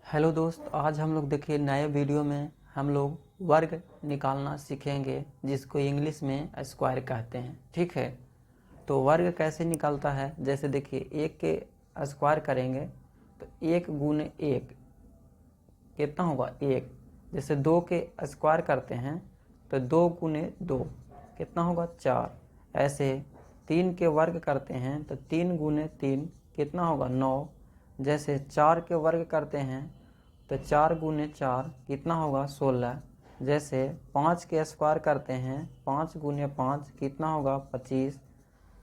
Hello दोस्त, आज हम लोग देखिए नए वीडियो में हम लोग वर्ग निकालना सीखेंगे जिसको इंग्लिश में स्क्वायर कहते हैं। ठीक है, तो वर्ग कैसे निकलता है, जैसे देखिए एक के स्क्वायर करेंगे तो एक गुने एक कितना होगा एक। जैसे दो के स्क्वायर करते हैं तो दो गुने दो कितना होगा चार। ऐसे तीन के वर्ग करते हैं तो तीन गुने तीन कितना होगा नौ। जैसे चार के वर्ग करते हैं तो चार गुने चार कितना होगा 16। जैसे पाँच के स्क्वायर करते हैं पाँच गुने पाँच कितना होगा 25।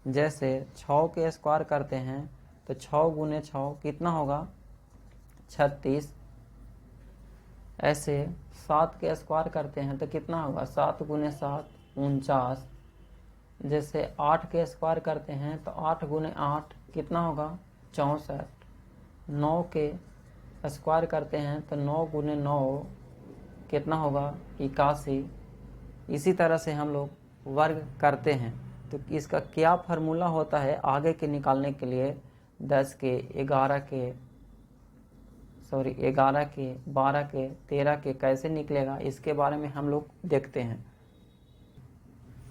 जैसे छः के स्क्वायर करते हैं तो छः गुने छः कितना होगा 36। ऐसे सात के स्क्वायर करते हैं तो कितना होगा सात गुने सात 49। जैसे आठ के स्क्वायर करते हैं तो आठ गुने आठ कितना होगा 64। नौ के स्क्वायर करते हैं तो नौ गुने नौ कितना होगा 81। इसी तरह से हम लोग वर्ग करते हैं। तो इसका क्या फार्मूला होता है आगे के निकालने के लिए, 10 के 11 के 12 के 13 के कैसे निकलेगा, इसके बारे में हम लोग देखते हैं।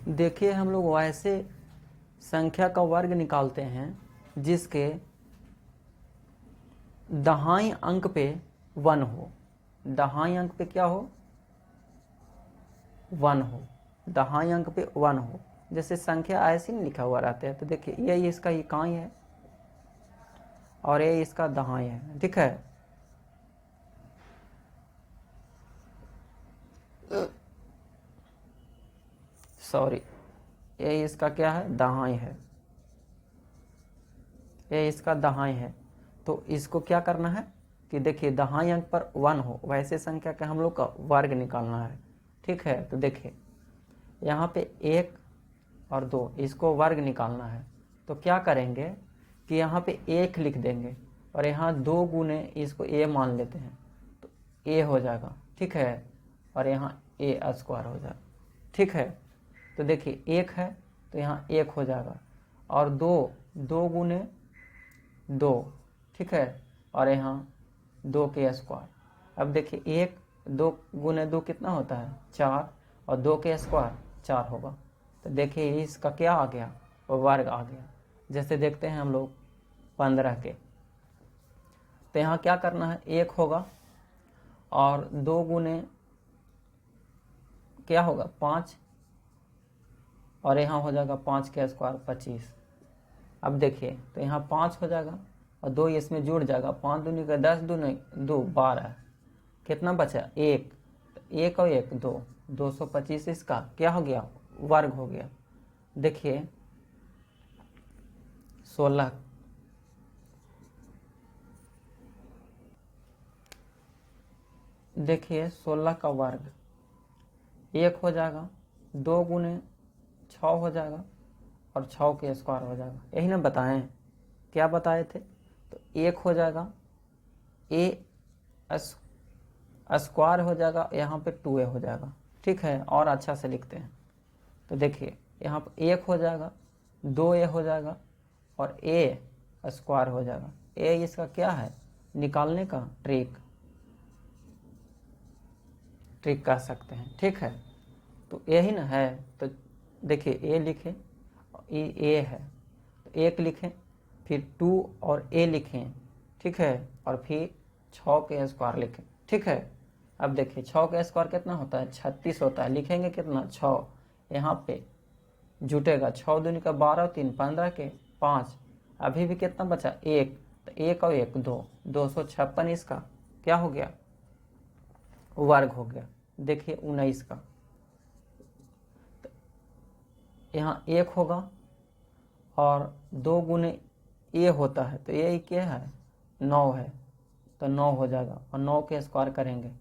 देखिए हम लोग वैसे संख्या का वर्ग निकालते हैं जिसके दहाई अंक पे 1 हो। दहाई अंक पे क्या हो 1 हो, दहाई अंक पे 1 हो। जैसे संख्या ऐसे नहीं लिखा हुआ रहता है तो देखिए ये इसका इकाई है और ये इसका दहाई है। ठीक है, सॉरी, ये इसका क्या है दहाई है, ये इसका दहाई है। तो इसको क्या करना है कि देखिए दहाई अंक पर 1 हो वैसे संख्या का हम लोग का वर्ग निकालना है। ठीक है, तो देखिए यहाँ पे 1 और 2 इसको वर्ग निकालना है। तो क्या करेंगे कि यहाँ पे 1 लिख देंगे और यहाँ 2 गुने इसको a मान लेते हैं तो a हो जाएगा। ठीक है, और यहाँ a स्क्वायर हो जाएगा। ठीक है, तो देखिए 1 है तो यहाँ 1 हो जाएगा और 2 गुने 2। ठीक है, और यहाँ 2 के स्क्वायर। अब देखिए 1 2 गुने 2 कितना होता है 4 और 2 के स्क्वायर 4 होगा। तो देखिए इसका क्या आ गया वो वर्ग आ गया। जैसे देखते हैं हम लोग 15 के, तो यहाँ क्या करना है 1 होगा और 2 गुने क्या होगा 5 और यहाँ हो जाएगा 5 के स्क्वायर 25। अब देखिए तो यहाँ 5 हो जाएगा और 2 इसमें जुड़ जाएगा, 5 दूनी का 10 दूनी 2 12 कितना बचा 1। तो 1 और 1 2 225 इसका क्या हो गया वर्ग हो गया। देखिए 16 देखिए 16 का वर्ग 1 हो जाएगा, 2 गुने 6 हो जाएगा और 6 के स्क्वायर हो जाएगा। यही ना बताएं, क्या बताए थे। तो 1 हो जाएगा a स्क्वायर हो जाएगा, यहाँ पे 2a हो जाएगा। ठीक है, और अच्छा से लिखते हैं तो देखिए यहाँ पे 1 हो जाएगा 2a हो जाएगा और a स्क्वायर हो जाएगा। a इसका क्या है निकालने का ट्रिक कह सकते हैं। ठीक है, तो यही ना है। तो देखिए a लिखें, ये a है तो 1 लिखें, फिर 2 और a लिखें। ठीक है, और फिर 6 के स्क्वायर लिखें। ठीक है, अब देखिए 6 का स्क्वायर कितना होता है 36 होता है। लिखेंगे कितना 6, यहाँ पे जुटेगा 6 दूनी का 12 3 15 के 5। अभी भी कितना बचा 1, तो 1 और 1 2 256 इसका क्या हो गया वर्ग हो गया। देखिए 19 का, तो यहाँ 1 होगा और 2 गुने ए होता है तो ये क्या है 9 है तो 9 हो जाएगा और 9 के स्क्वायर करेंगे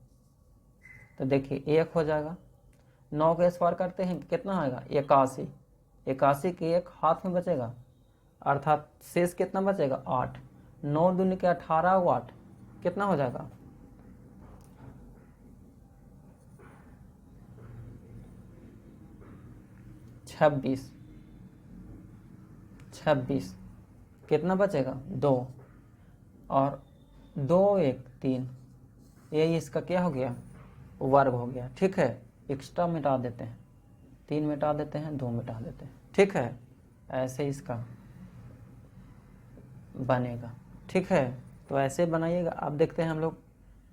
तो देखिए 1 हो जाएगा। 9 के स्क्वायर करते हैं कितना आएगा 81। 81 के एक हाथ में बचेगा अर्थात शेष कितना बचेगा 8। 9 दूनी के 18 और 8 कितना हो जाएगा 26। 26 कितना बचेगा 2 और 2 1 3 ये इसका क्या हो गया, वर्ग हो गया। ठीक है, एक्स्ट्रा मिटा देते हैं, 3 मिटा देते हैं, 2 मिटा देते हैं। ठीक है, ऐसे इसका बनेगा। ठीक है, तो ऐसे बनाइएगा। अब देखते हैं हम लोग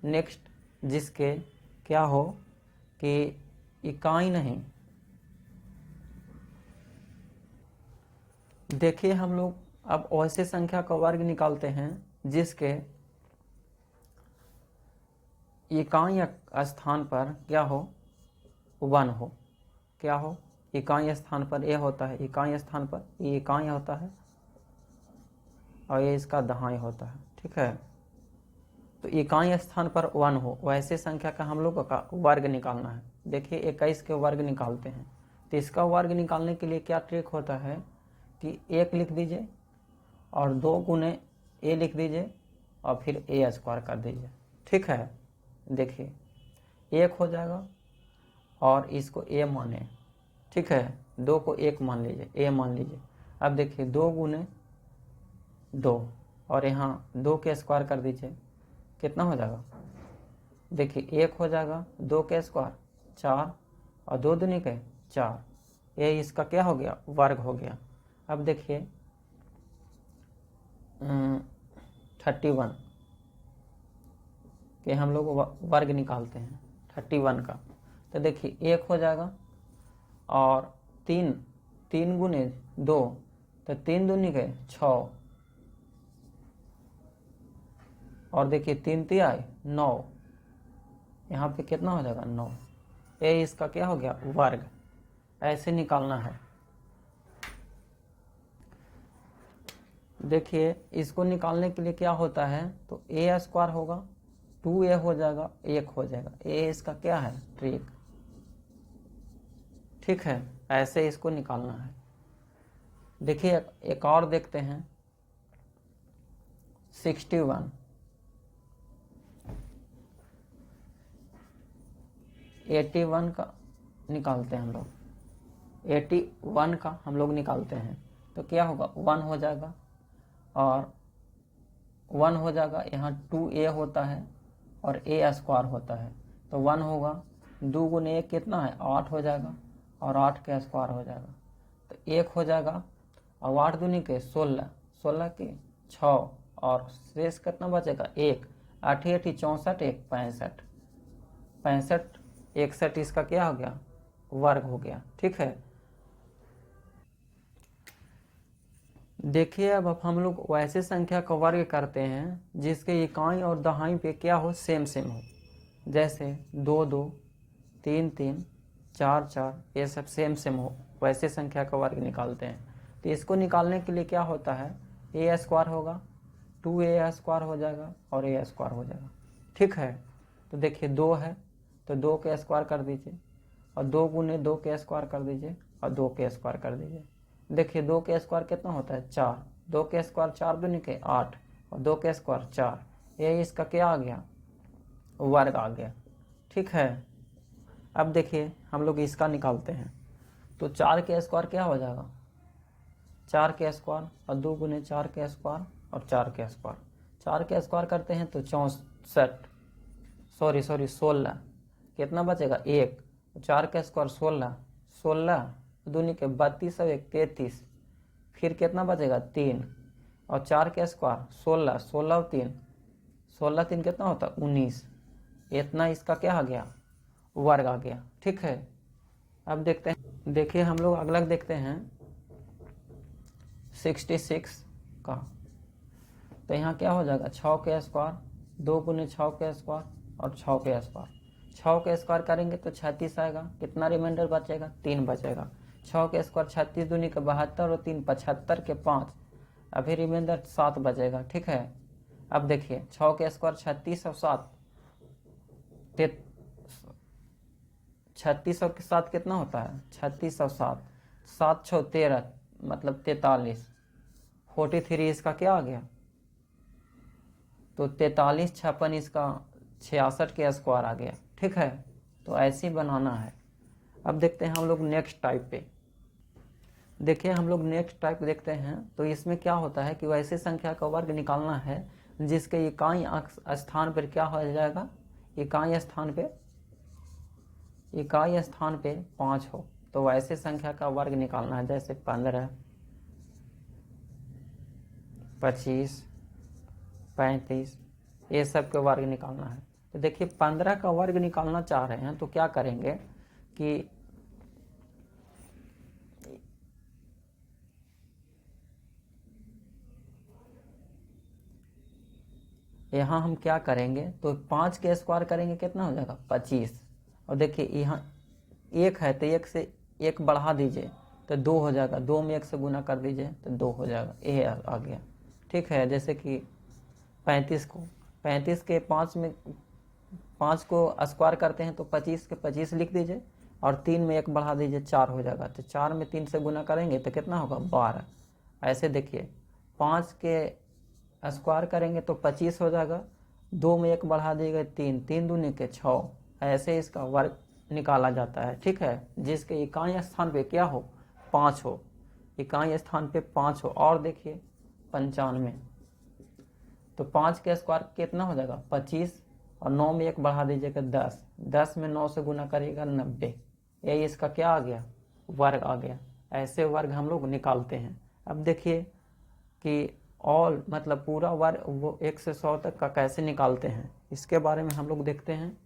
नेक्स्ट, जिसके क्या हो कि इकाई नहीं। देखिए हम लोग अब ऐसे संख्या का वर्ग निकालते हैं जिसके इकाई स्थान पर क्या हो, 1 हो। क्या हो, इकाई स्थान पर ए होता है, इकाई स्थान पर ये इकाई होता है और ये इसका दहाई होता है। ठीक है, तो इकाई स्थान पर 1 हो, वैसे संख्या का हम लोग का वर्ग निकालना है। देखिए 21 के वर्ग निकालते हैं, तो इसका वर्ग निकालने के लिए क्या ट्रिक होता है कि 1 लिख दीजिए और 2 गुने ए लिख दीजिए और फिर ए स्क्वायर कर दीजिए। ठीक है, देखिए 1 हो जाएगा और इसको ए माने। ठीक है, 2 को 1 मान लीजिए, ए मान लीजिए। अब देखिए 2 गुने 2 और यहाँ 2 के स्क्वायर कर दीजिए, कितना हो जाएगा। देखिए 1 हो जाएगा, 2 के स्क्वायर 4 और 2 दूनी के 4, ये इसका क्या हो गया, वर्ग हो गया। अब देखिए 31 के हम लोग वर्ग निकालते हैं 31 का। तो देखिए 1 हो जाएगा और 3 गुने 2, तो 3 दूनी के 6 और देखिए 3 तिया 9, यहाँ पे कितना हो जाएगा 9, ये इसका क्या हो गया, वर्ग। ऐसे निकालना है। देखिए इसको निकालने के लिए क्या होता है, तो ए स्क्वायर होगा, 2a हो जाएगा, 1 हो जाएगा। ये इसका क्या है, ट्रिक। ठीक है, ऐसे इसको निकालना है। देखिए एक और देखते हैं 61, 81 का निकालते हैं हम लोग, 81 का हम लोग निकालते हैं। तो क्या होगा, 1 हो जाएगा और 1 हो जाएगा, यहाँ 2a होता है और a स्क्वायर होता है, तो 1 होगा, 2 गुने 1 कितना है, 8 हो जाएगा और 8 के स्क्वायर हो जाएगा, तो 1 हो जाएगा और 8 दूनी के 16, 16 के 6 और शेष कितना बचेगा, 1, 8 8 64, 1 65, 65 61 इसका क्या हो गया, वर्ग हो गया। ठीक है, देखिए अब हम लोग वैसे संख्या का वर्ग करते हैं जिसके इकाई और दहाई पे क्या हो, सेम सेम हो। जैसे 2 2, 3 3, 4 4, ये सब सेम सेम हो, वैसे संख्या का वर्ग निकालते हैं। तो इसको निकालने के लिए क्या होता है, ए स्क्वायर होगा, 2a स्क्वायर हो जाएगा और ए स्क्वायर हो जाएगा। ठीक है, तो देखिए 2 है तो 2 के स्क्वायर कर दीजिए और 2 गुने 2 के स्क्वायर कर दीजिए और 2 के स्क्वायर कर दीजिए। देखिए 2 के स्क्वायर कितना होता है, 4, 2 के स्क्वायर 4 दूनी के 8 और 2 के स्क्वायर 4, ये इसका क्या आ गया, वर्ग आ गया। ठीक है, अब देखिए हम लोग इसका निकालते हैं। तो 4 के स्क्वायर क्या हो जाएगा, 4 के स्क्वायर और 2 गुने 4 के स्क्वायर और 4 के स्क्वायर, 4 के स्क्वायर करते हैं तो 64, सॉरी 16, कितना बचेगा 1, 4 के स्क्वायर 16, 16 दूनी के 32 और 1 33, फिर कितना बचेगा 3 और 4 के स्क्वायर 16, 16 और 3, 16 3 कितना होता है 19, इतना इसका क्या आ गया, वर्ग आ गया। ठीक है, अब देखते हैं, देखिए हम लोग अगला देखते हैं 66 का। तो यहाँ क्या हो जाएगा, 6 के स्क्वायर, 2 गुने 6 के स्क्वायर और 6 के स्क्वायर, 6 के स्क्वायर करेंगे तो 36 आएगा, कितना रिमाइंडर बचेगा, 3 बचेगा। 6 के स्क्वायर 36 दूनी के 72 और 3 75 के 5, अभी रिमाइंडर 7 बचेगा। ठीक है, अब देखिए 6 के स्क्वायर 36 और 7, 36 और के 7 कितना होता है, 36 और 7, 7 6 13 मतलब 43, 43 इसका क्या आ गया, तो 43 56 इसका 66 के स्क्वायर आ गया। ठीक है, तो ऐसे ही बनाना है। अब देखते हैं हम लोग नेक्स्ट टाइप पे। देखिए हम लोग नेक्स्ट टाइप देखते हैं, तो इसमें क्या होता है कि वैसे संख्या का वर्ग निकालना है जिसके इकाई स्थान पर क्या हो जाएगा, इकाई स्थान पे 5 हो तो वैसे संख्या का वर्ग निकालना है, जैसे 15, 25, 35, ये सब के वर्ग निकालना है। तो देखिए 15 का वर्ग निकालना चाह रहे हैं तो क्या करेंगे कि यहाँ हम क्या करेंगे, तो 5 के स्क्वायर करेंगे, कितना हो जाएगा 25। और देखिए यहाँ 1 है तो 1 से 1 बढ़ा दीजिए तो 2 हो जाएगा, 2 में 1 से गुना कर दीजिए तो 2 हो जाएगा, ये आ गया। ठीक है, जैसे कि 35 के 5 को स्क्वायर करते हैं तो 25 के 25 लिख दीजिए और 3 में 1 बढ़ा दीजिए, 4 हो जाएगा। तो 4 में 3 से गुना करेंगे तो कितना होगा 12। ऐसे देखिए 5 के स्क्वायर करेंगे तो 25 हो जाएगा, 2 में 1 बढ़ा दीजिएगा 3, 3 दूनी के 6। ऐसे इसका वर्ग निकाला जाता है। ठीक है, जिसके इकाई स्थान पे क्या हो 5 हो, इकाई स्थान पे 5 हो। और देखिए 95, तो 5 के स्क्वायर कितना हो जाएगा 25 और 9 में 1 बढ़ा दीजिएगा 10, 10 में 9 से गुना करिएगा 90। यही इसका क्या आ गया वर्ग आ गया। ऐसे वर्ग हम लोग निकालते हैं। अब देखिए कि ऑल मतलब पूरा वर्ग वो 1 से 100 तक का कैसे निकालते हैं, इसके बारे में हम लोग देखते हैं।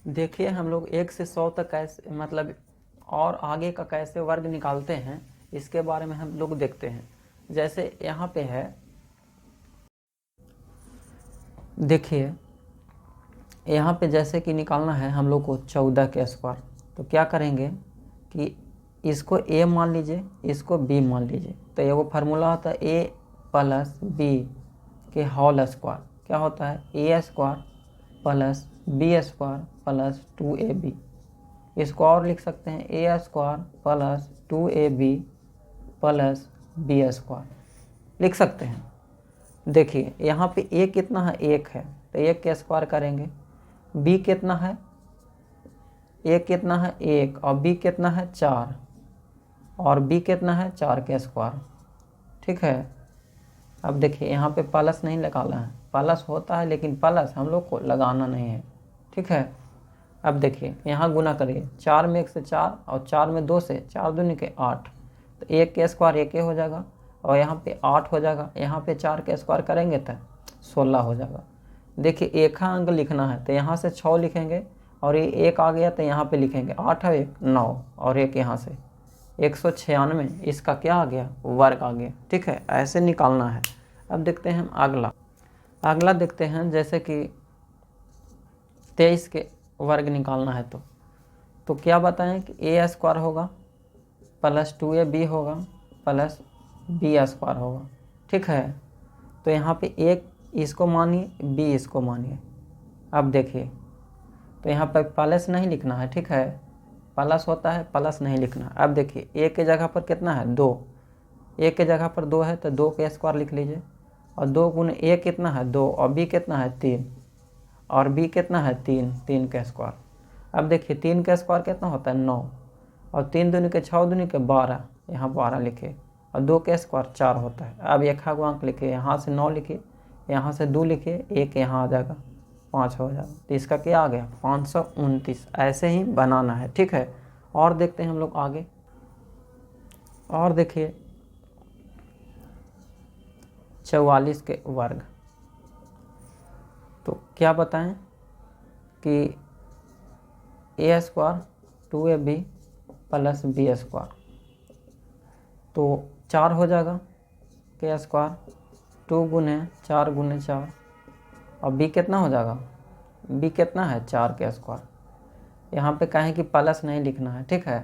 देखिए हम लोग 1 से 100 तक कैसे मतलब और आगे का कैसे वर्ग निकालते हैं, इसके बारे में हम लोग देखते हैं। जैसे यहाँ पे है, देखिए यहाँ पे जैसे कि निकालना है हम लोग को 14 के स्क्वायर, तो क्या करेंगे कि इसको a मान लीजिए, इसको b मान लीजिए। तो ये वो फार्मूला होता है a प्लस b के होल स्क्वायर, क्या होता है a square plus b square plus 2ab। इसको और लिख सकते हैं a square plus 2ab plus b square लिख सकते हैं। देखिए यहाँ पे a कितना है 1 है तो 1 के स्क्वायर करेंगे, b कितना है a कितना है 1 और b कितना है 4 और b कितना है 4 के स्क्वायर। ठीक है, अब देखिए यहाँ पे प्लस नहीं लगाना है, प्लस होता है लेकिन प्लस हम लोग को लगाना नहीं है। ठीक है, अब देखिए यहाँ गुना करिए, 4 में 1 से 4 और 4 में 2 से 4 दूनी के 8, तो 1 के स्क्वायर 1 हो जाएगा और यहाँ पे 8 हो जाएगा। यहाँ पे 4 के स्क्वायर करेंगे तो 16 हो जाएगा। देखिए एक अंक लिखना है तो यहाँ से 6 लिखेंगे और ये 1 आ गया तो यहाँ पे लिखेंगे 8 और 1 9 और 1 यहाँ से 196, इसका क्या आ गया वर्ग आ गया। ठीक है, ऐसे निकालना है। अब देखते हैं हम अगला देखते हैं, जैसे कि 23 के वर्ग निकालना है तो क्या बताएं कि a स्क्वायर होगा प्लस 2ab होगा प्लस b स्क्वायर होगा। ठीक है, तो यहाँ पे एक इसको मानिए b इसको मानिए। अब देखिए तो यहाँ पर प्लस नहीं लिखना है। ठीक है, प्लस होता है प्लस नहीं लिखना। अब देखिए a के जगह पर कितना है 2, a के जगह पर 2 है तो 2 के स्क्वायर लिख लीजिए और 2 गुने a कितना है 2 और b कितना है 3 और b कितना है 3, 3 के स्क्वायर। अब देखिए 3 का स्क्वायर कितना होता है 9 और 3 दूनी के 6 दूनी के 12, यहाँ 12 लिखे और 2 के स्क्वायर 4 होता है। अब एक अंक लिखे, यहाँ से 9 लिखे, यहाँ से 2 लिखे, 1 यहाँ आ जाएगा 5 हो जाएगा। तो इसका क्या आ गया 529। ऐसे ही बनाना है। ठीक है, और देखते हैं हम लोग आगे। और देखिए 44 के वर्ग, तो क्या बताएं कि a square 2ab plus b square, तो 4 हो जाएगा के स्क्वायर 2 गुने 4 गुने 4 और b कितना हो जाएगा, b कितना है 4 के स्क्वायर। यहाँ पे कहें कि प्लस नहीं लिखना है। ठीक है,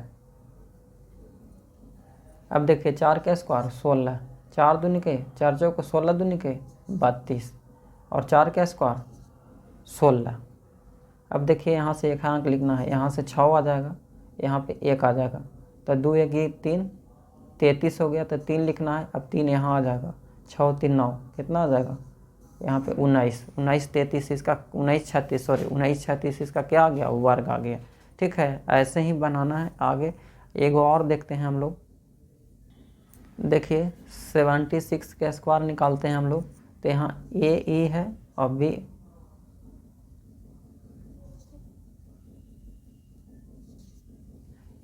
अब देखिए 4 के स्क्वायर 16, 4 दूनी के 4 चौके 16 दूनी के 32 और 4 के स्क्वायर 16। अब देखिए यहाँ से एक अंक लिखना है, यहाँ से 6 आ जाएगा, यहाँ पे 1 आ जाएगा तो 2 1 3 33 हो गया तो 3 लिखना है। अब 3 यहाँ आ जाएगा, 6 3 9 कितना आ जाएगा यहाँ पे 19 19 33 इसका 19 36 सॉरी 19 36 इसका क्या आ गया वर्ग आ गया। ठीक है, ऐसे ही बनाना है। आगे एक और देखते हैं हम लोग। देखिए 76 के स्क्वायर निकालते हैं हम लोग, तो यहाँ ए ई है और बी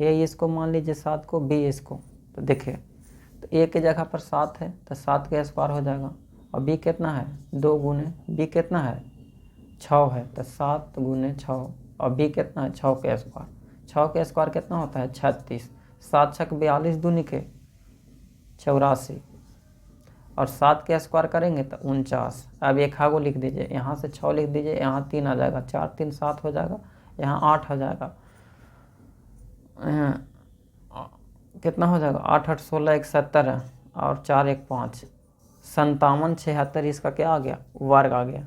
ए इसको मान लीजिए 7 को, बी इसको। तो देखिए, तो ए की जगह पर 7 है तो 7 का स्क्वायर हो जाएगा। और बी कितना है, 2 गुने बी कितना है 6 है, तो 7 गुने 6। और बी कितना है 6 का स्क्वायर। 6 का स्क्वायर कितना होता है 36। 7 छक 42 दूनी के 84। और 7 के स्क्वायर करेंगे तो 49। अब एक हागो लिख दीजिए, यहाँ से 6 लिख दीजिए, यहाँ 3 आ जाएगा, 4 3 7 हो जाएगा, यहाँ 8 हो जाएगा। कितना हो जाएगा 8 8 16 1 70 है, और 4 1 5 57 76 इसका क्या आ गया वर्ग आ गया।